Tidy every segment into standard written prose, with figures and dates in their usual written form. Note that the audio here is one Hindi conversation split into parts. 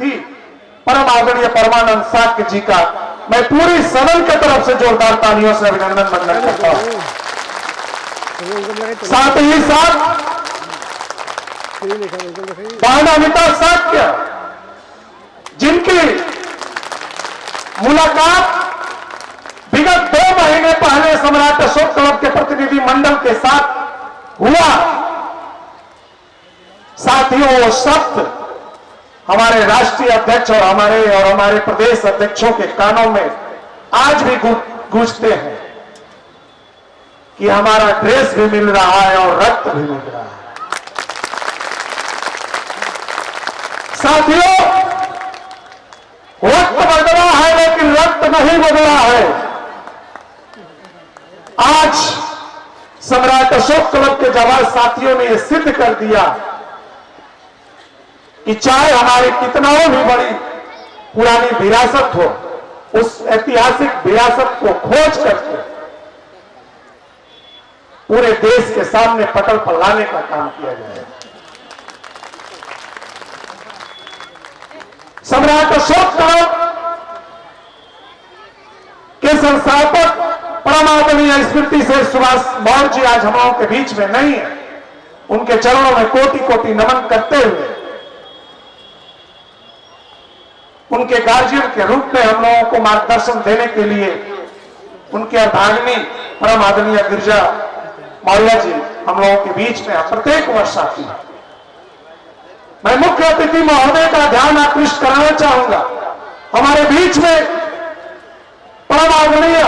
अतिथि परम आदरणीय परमानंद शाक्य जी का मैं पूरी सदन की तरफ से जोरदार तालियों से अभिनंदन वंदन करता हूं। साथ ही साथ बाणामिता शाक्य जिनकी मुलाकात विगत 2 महीने पहले सम्राट अशोक क्लब के प्रतिनिधि मंडल के साथ हुआ, साथियों वो शब्द हमारे राष्ट्रीय अध्यक्ष और हमारे प्रदेश अध्यक्षों के कानों में आज भी गूंजते हैं कि हमारा ड्रेस भी मिल रहा है और रक्त भी मिल रहा है। साथियों, वक्त बदला है लेकिन रक्त नहीं बदला है। आज सम्राट अशोक क्लब के जवान साथियों ने यह सिद्ध कर दिया कि चाहे हमारी कितना भी बड़ी पुरानी विरासत हो, उस ऐतिहासिक विरासत को खोज करके पूरे देश के सामने पटल पर लाने का काम किया जाए। सम्राट अशोक क्लब के संस्थापक परम आदरणीय स्मृति से सुभाष मौर्य जी आज हम लोगों के बीच में नहीं है। उनके चरणों में कोटि कोटि नमन करते हुए उनके गार्जियन के रूप में हम लोगों को मार्गदर्शन देने के लिए उनके अर्धांगिनी परम आदरणीय गिरिजा मौर्य जी हम लोगों के बीच में प्रत्येक वर्ष आती है। मैं मुख्य अतिथि महोदय का ध्यान आकृष्ट कराना चाहूंगा। हमारे बीच में परम आदरणीय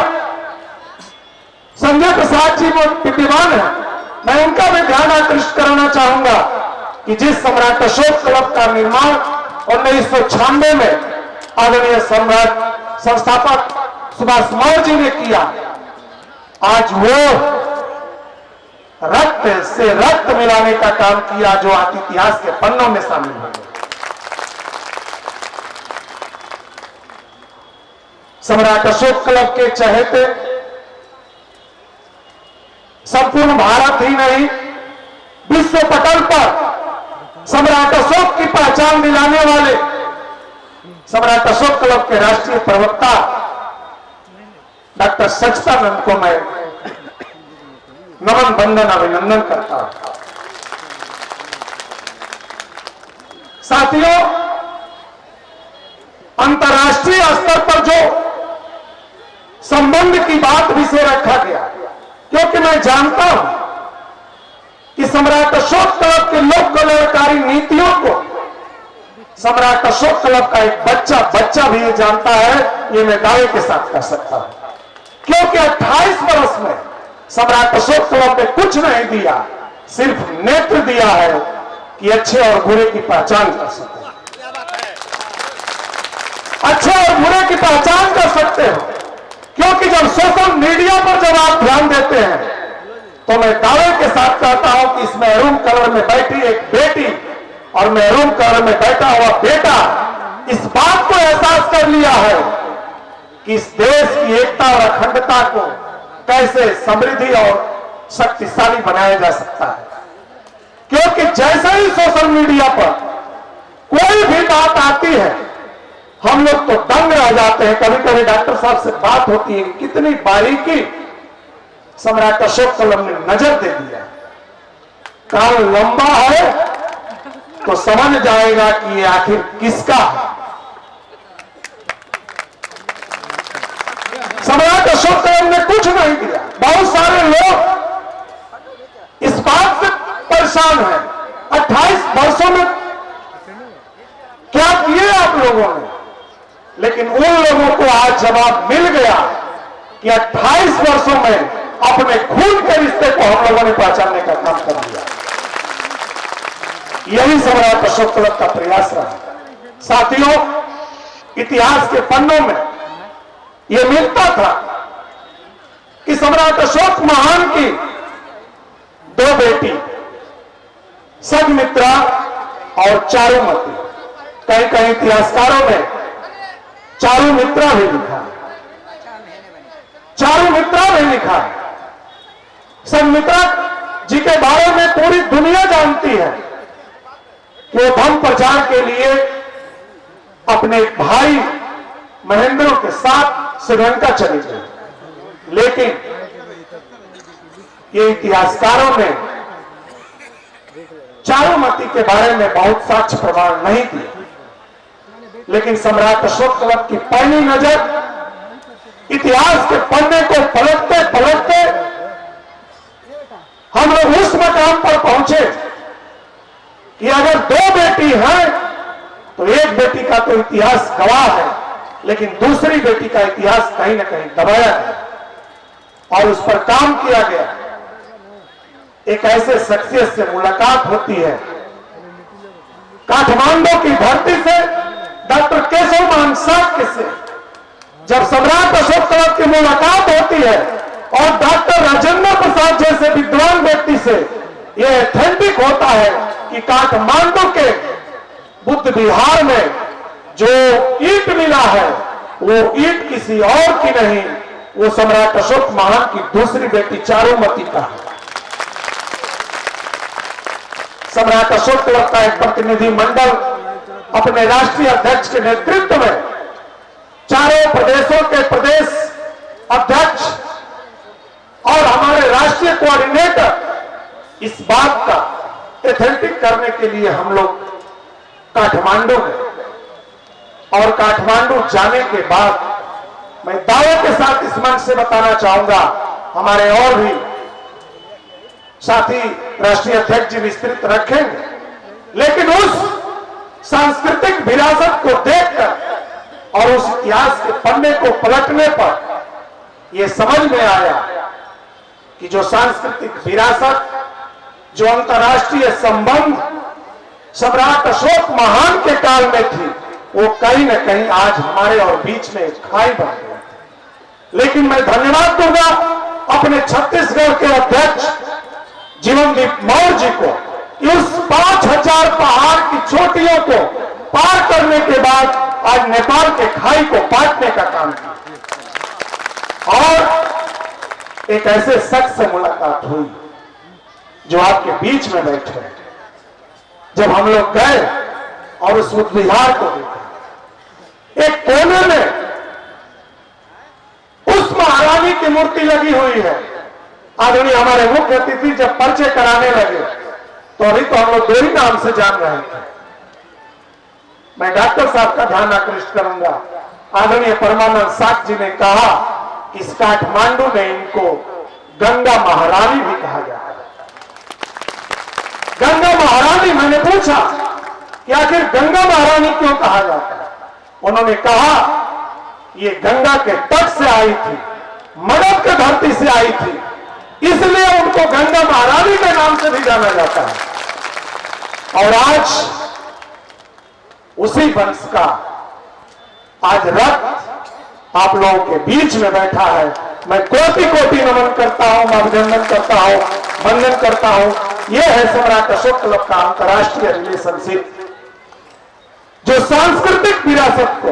संजय प्रसाद जी विद्यमान है। मैं उनका भी ध्यान आकृष्ट कराना चाहूंगा कि जिस सम्राट अशोक क्लब का निर्माण 1996 में आदरणीय सम्राट संस्थापक सुभाष मौर्य जी ने किया, आज वो रक्त से रक्त मिलाने का काम किया जो आज इतिहास के पन्नों में शामिल हो गया। सम्राट अशोक क्लब के चहेते संपूर्ण भारत ही नहीं, विश्व पटल पर सम्राट अशोक की पहचान दिलाने वाले सम्राट अशोक क्लब के राष्ट्रीय प्रवक्ता डॉक्टर सच्चिदानंद को मैं नमन वंदन अभिनंदन करता हूं। साथियों, अंतर्राष्ट्रीय स्तर पर जो संबंध की बात विषय रखा गया, क्योंकि मैं जानता हूं कि सम्राट अशोक क्लब के लोक कल्याणकारी नीतियों को सम्राट अशोक क्लब का एक बच्चा भी ये जानता है, ये मैं दावे के साथ कह सकता हूं। क्योंकि 28 वर्ष में सम्राट अशोक क्लब ने कुछ नहीं दिया, सिर्फ नेत्र दिया है कि अच्छे और बुरे की पहचान कर सकते हैं। अच्छे और बुरे की पहचान कर सकते हो, क्योंकि जब सोशल मीडिया पर जब आप ध्यान देते हैं तो मैं दावे के साथ कहता हूं कि इस मैरून कलर में बैठी एक बेटी और मैरून कलर में बैठा हुआ बेटा इस बात को एहसास कर लिया है कि इस देश की एकता और अखंडता को कैसे समृद्धि और शक्तिशाली बनाया जा सकता है। क्योंकि जैसे ही सोशल मीडिया पर कोई भी बात आती है, हम लोग तो दंग रह जाते हैं। कभी कभी डॉक्टर साहब से बात होती है, कितनी बारीकी सम्राट अशोक क्लब ने नजर दे दिया। कान लंबा है तो समझ जाएगा कि ये आखिर किसका है। सम्राट अशोक क्लब ने कुछ नहीं दिया। बहुत सारे लोग इस बात से परेशान हैं, 28 वर्षों में क्या किए आप लोगों ने, लेकिन उन लोगों को आज जवाब मिल गया कि 28 वर्षों में अपने खून के रिश्ते को हम लोगों ने पहचानने का काम कर दिया। यही सम्राट अशोक क्लब का प्रयास रहा। साथियों, इतिहास के पन्नों में यह मिलता था कि सम्राट अशोक महान की 2 बेटी सघमित्रा और चारुमती, कहीं कहीं इतिहासकारों ने चारुमित्रा भी लिखा, चारुमित्रा भी लिखा। सघमित्रा जी के बारे में पूरी दुनिया जानती है कि वो धर्म प्रचार के लिए अपने एक भाई महेंद्र के साथ श्रीलंका चले गए, लेकिन ये इतिहासकारों ने चारुमती के बारे में बहुत साक्ष्य प्रमाण नहीं दिए, लेकिन सम्राट अशोक कलप की पहली नजर इतिहास के पन्ने को पलटते पलटते हम लोग उस मकाम पर पहुंचे कि अगर दो बेटी हैं तो एक बेटी का तो इतिहास गवाह है, लेकिन दूसरी बेटी का इतिहास कहीं ना कहीं दबाया है और उस पर काम किया गया। एक ऐसे शख्सियत से मुलाकात होती है काठमांडू की धरती से, डॉक्टर केशव मान साक्य से जब सम्राट अशोक कलप की मुलाकात होती है और डॉक्टर राजेंद्र प्रसाद जैसे विद्वान व्यक्ति से यह ऑथेंटिक होता है कि काठमांडू के बुद्ध विहार में जो ईंट मिला है वो ईंट किसी और की नहीं, वो सम्राट अशोक महान की दूसरी बेटी चारुमती का है। सम्राट अशोक कलप का एक प्रतिनिधि मंडल अपने राष्ट्रीय अध्यक्ष के नेतृत्व में चारों प्रदेशों के प्रदेश अध्यक्ष और हमारे राष्ट्रीय कोऑर्डिनेटर इस बात का ऑथेंटिक करने के लिए हम लोग काठमांडू में, और काठमांडू जाने के बाद मैं दावे के साथ इस मंच से बताना चाहूंगा, हमारे और भी साथी राष्ट्रीय अध्यक्ष जी विस्तृत रखेंगे, लेकिन उस सांस्कृतिक विरासत को देखकर और उस इतिहास के पन्ने को पलटने पर यह समझ में आया कि जो सांस्कृतिक विरासत, जो अंतर्राष्ट्रीय संबंध सम्राट अशोक महान के काल में थी, वो कहीं न कहीं आज हमारे और बीच में खाई बन गई। लेकिन मैं धन्यवाद दूंगा अपने छत्तीसगढ़ के अध्यक्ष जीवनदीप मौर्य जी को कि उस 5000 पहाड़ की चोटियों को पार करने के बाद आज नेपाल के खाई को पाटने का काम किया और एक ऐसे शख्स से मुलाकात हुई जो आपके बीच में बैठे हैं। जब हम लोग गए और उस बुद्ध विहार को देखा, एक कोने में उस महारानी की मूर्ति लगी हुई है। आदरणीय हमारे मुख्य अतिथि जब परिचय कराने लगे तो अभी तो हम लोग दो ही नाम से जान रहे थे। मैं डॉक्टर साहब का ध्यान आकृष्ट करूंगा, आदरणीय परमानंद साख जी ने कहा कि इस काठमांडू में इनको गंगा महारानी भी कहा जाता है। गंगा महारानी, मैंने पूछा कि आखिर गंगा महारानी क्यों कहा जाता है? उन्होंने कहा ये गंगा के तट से आई थी, मगध के धरती से आई थी, इसलिए उनको गंगा महारानी के नाम से भी जाना जाता है। और आज उसी वंश का आज रथ आप लोगों के बीच में बैठा है। मैं कोटि कोटि नमन करता हूं, अभिनंदन करता हूं, वंदन करता हूं। यह है सम्राट अशोक कलप का अंतर्राष्ट्रीय रिलेशनशिप, जो सांस्कृतिक विरासत को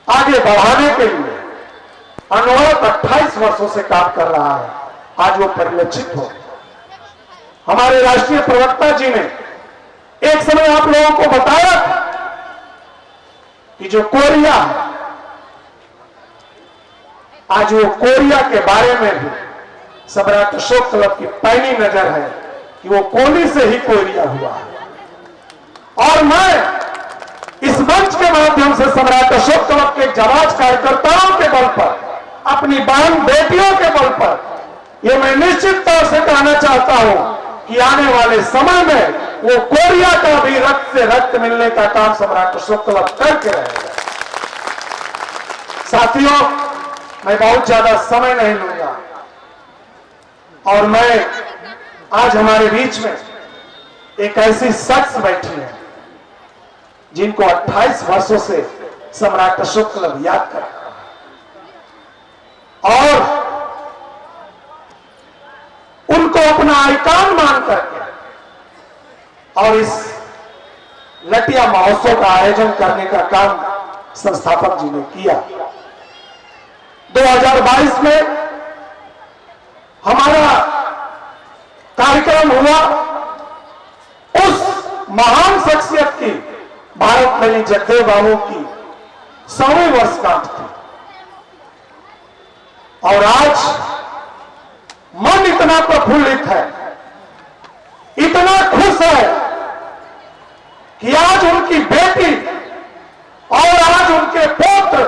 आगे बढ़ाने के लिए अनवरत 28 वर्षों से काम कर रहा है। आज वो परिलक्षित हो। हमारे राष्ट्रीय प्रवक्ता जी ने एक समय आप लोगों को बताया कि जो कोरिया है, आज वो कोरिया के बारे में भी सम्राट अशोक कलप की पहली नजर है कि वो कोली से ही कोरिया हुआ है। और मैं इस मंच के माध्यम से सम्राट अशोक कलप के जाबाज कार्यकर्ताओं के बल पर, अपनी बहन बेटियों के बल पर यह मैं निश्चित तौर से कहना चाहता हूं कि आने वाले समय में वो कोरिया का भी रक्त से रक्त मिलने का काम सम्राट अशोक कलप करके रहेगा। साथियों, मैं बहुत ज्यादा समय नहीं लूंगा और मैं आज हमारे बीच में एक ऐसी शख्स बैठी है जिनको 28 वर्षों से सम्राट अशोक कलप याद कर रहा है और उनको अपना आइकॉन मान करके और इस लटिया महोत्सव का आयोजन करने का काम संस्थापक जी ने किया। 2022 में हमारा कार्यक्रम हुआ उस महान शख्सियत की भारत में जगदेव बाबू की 100वीं वर्षगांठ थी और आज मन इतना प्रफुल्लित है, इतना खुश है कि आज उनकी बेटी और आज उनके पुत्र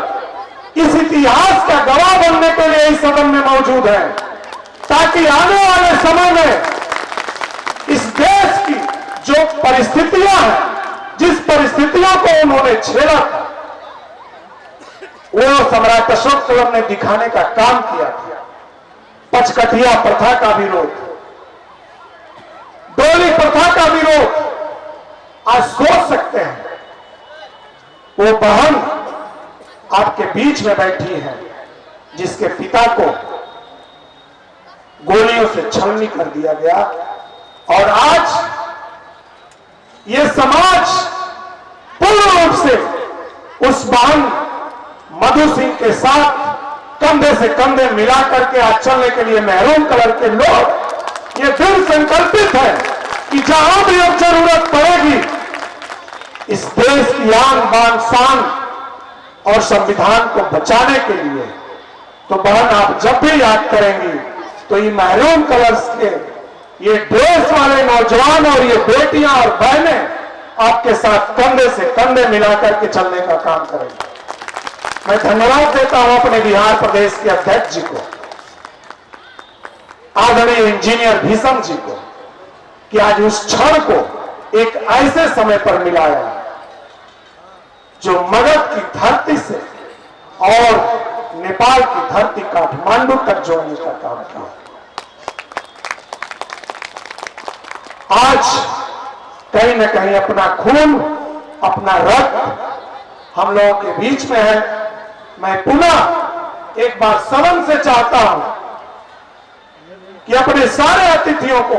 इस इतिहास का गवाह बनने के लिए इस सदन में मौजूद है, ताकि आने वाले समय में इस देश की जो परिस्थितियां हैं, जिस परिस्थितियों को उन्होंने झेला था, वो सम्राट अशोक कलम ने दिखाने का काम किया था। पचकठिया प्रथा का विरोध, डोली प्रथा का विरोध, आज सोच सकते हैं वो बहन आपके बीच में बैठी है जिसके पिता को गोलियों से छलनी कर दिया गया, और आज ये समाज पूर्ण रूप से उस बहन मधु सिंह के साथ कंधे से कंधे मिला करके आज चलने के लिए मैरून कलर के लोग ये दृढ़ संकल्पित है कि जहां भी अब जरूरत पड़ेगी इस देश की आन बान शान और संविधान को बचाने के लिए, तो बहन आप जब भी याद करेंगी तो ये मैरून कलर्स के ये ड्रेस वाले नौजवान और ये बेटियां और बहनें आपके साथ कंधे से कंधे मिलाकर के चलने का काम करेंगे। मैं धन्यवाद देता हूं अपने बिहार प्रदेश के अध्यक्ष जी को, आदरणीय इंजीनियर भीषम जी को, कि आज उस क्षण को एक ऐसे समय पर मिलाया जो मगध की धरती से और नेपाल की धरती काठमांडू तक जोड़ने का काम किया। आज कहीं न कहीं अपना खून, अपना रक्त हम लोगों के बीच में है। मैं पुनः एक बार सदन से चाहता हूं कि अपने सारे अतिथियों को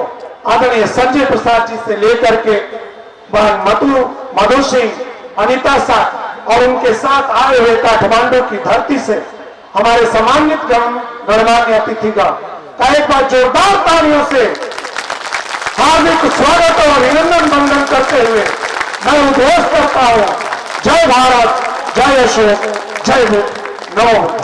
आदरणीय संजय प्रसाद जी से लेकर के बहन मधु सिंह, अनिता शाह और उनके साथ आए हुए काठमांडू की धरती से हमारे सम्मानित गणमान्य अतिथिगण का एक बार जोरदार तालियों से हार्दिक स्वागत और अभिनंदन वंदन करते हुए मैं उद्घोष करता हूं, जय भारत, जय अशोक, जय बुद्ध, नमो बुद्ध।